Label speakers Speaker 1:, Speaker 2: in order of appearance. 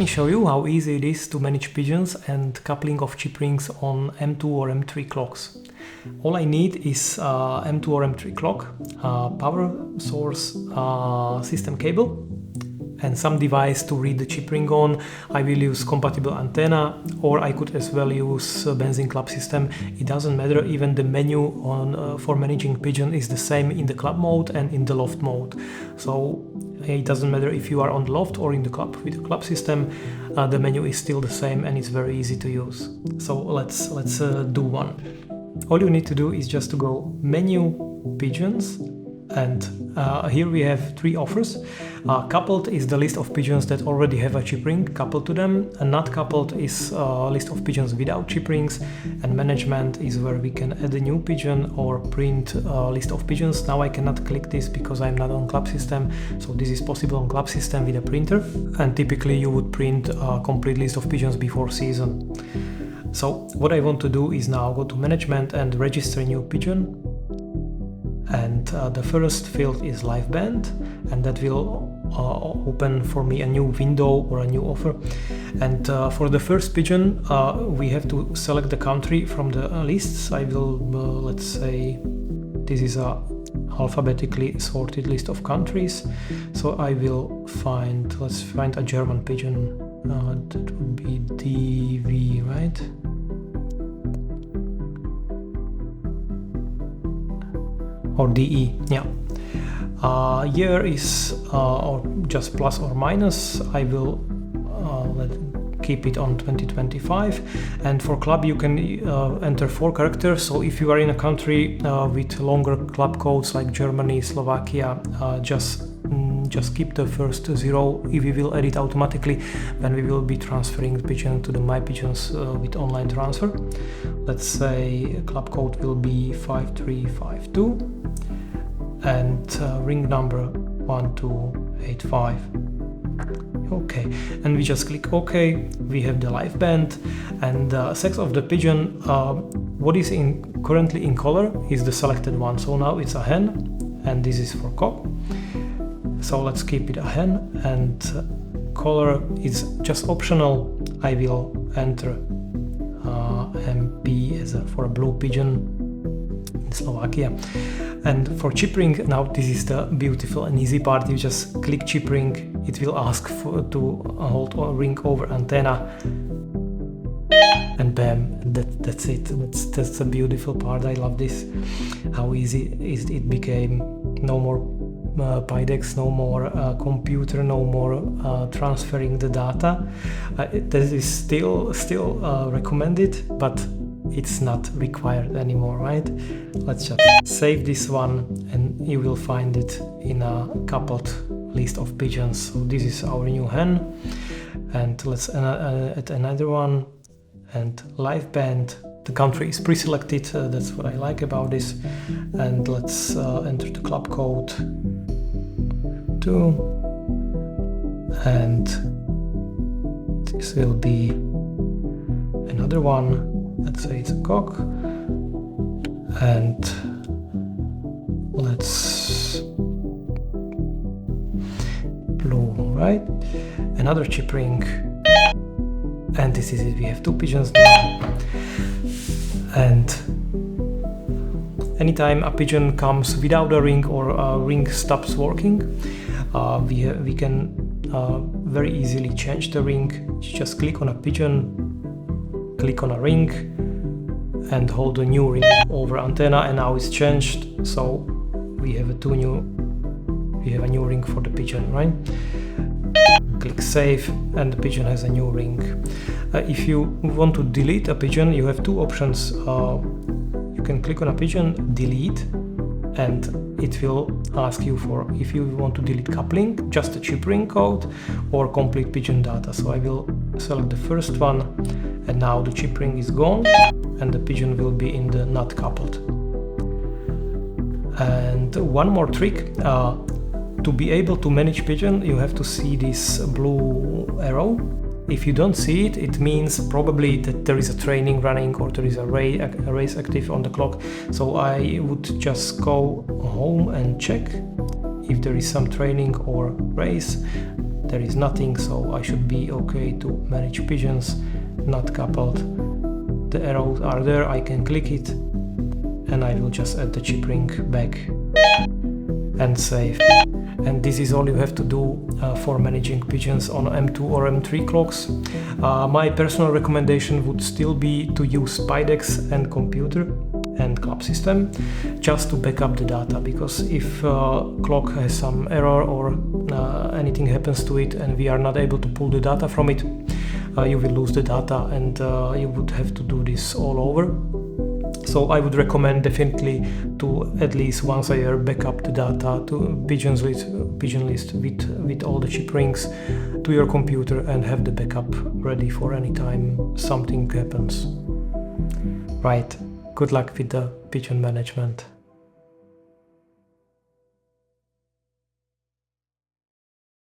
Speaker 1: me show you how easy it is to manage pigeons and coupling of chip rings on M2 or M3 clocks. All I need is M2 or M3 clock, power source, system cable, and some device to read the chip ring on. I will use compatible antenna, or I could as well use BENZING club system. It doesn't matter, even the menu on for managing pigeon is the same in the club mode and in the loft mode. So it doesn't matter if you are on the loft or in the club. With the club system, the menu is still the same and it's very easy to use. So let's do one. All you need to do is just to go menu, pigeons, and here we have three offers. Coupled is the list of pigeons that already have a chip ring coupled to them, and not coupled is a list of pigeons without chip rings, and management is where we can add a new pigeon or print a list of pigeons. Now I cannot click this because I'm not on club system, so this is possible on club system with a printer, and typically you would print a complete list of pigeons before season. So what I want to do is now go to management and register a new pigeon. And the first field is live band, and that will open for me a new window or a new offer. And for the first pigeon, we have to select the country from the lists. I will, let's say, this is a alphabetically sorted list of countries. So I will find, let's find a German pigeon. That would be DV, right? Or DE, yeah. Year is or just plus or minus. I will keep it on 2025. And for club you can enter 4 characters. So if you are in a country with longer club codes like Germany, Slovakia, just keep the first 0. We will edit automatically when we will be transferring the pigeon to the My Pigeons with online transfer. Let's say club code will be 5352 and ring number 1285. Okay, and we just click OK. We have the live band, and the sex of the pigeon, what is currently in color is the selected one. So now it's a hen, and this is for cock. So let's keep it a hen, and color is just optional. I will enter MP for a blue pigeon in Slovakia. And for chip ring, now this is the beautiful and easy part. You just click chip ring, it will ask to hold a ring over antenna, and bam, that's it. That's a beautiful part. I love this, how easy it became. No more PyDex, no more computer, no more transferring the data. That is still recommended, but it's not required anymore, right? Let's just save this one, and you will find it in a coupled list of pigeons. So this is our new hen, and let's add another one. And live band, the country is pre-selected. That's what I like about this. And let's enter the club code 2, and this will be another one. Let's say it's a cock, and let's blue, right? Another chip ring, and this is it. We have 2 pigeons now. And anytime a pigeon comes without a ring or a ring stops working, we can very easily change the ring. You just click on a pigeon, click on a ring, and hold a new ring over antenna, and now it's changed. So we have a new ring for the pigeon, right? Click save, and the pigeon has a new ring. If you want to delete a pigeon, you have 2 options. You can click on a pigeon, delete, and it will ask you for if you want to delete coupling, just the chip ring code, or complete pigeon data. So I will select the first one, and now the chip ring is gone, and the pigeon will be in the not coupled. And one more trick, to be able to manage pigeon, you have to see this blue arrow. If you don't see it, it means probably that there is a training running or there is a race active on the clock. So I would just go home and check if there is some training or race. there is nothing, so I should be okay to manage pigeons, not coupled. The arrows are there, I can click it, and I will just add the chip ring back and save. And this is all you have to do for managing pigeons on M2 or M3 clocks. My personal recommendation would still be to use Pidex and computer and club system just to back up the data, because if clock has some error or anything happens to it and we are not able to pull the data from it, you will lose the data, and you would have to do this all over. So I would recommend definitely to at least once a year back up the data to Pigeon list with all the chip rings to your computer and have the backup ready for any time something happens. Right, good luck with the pigeon management.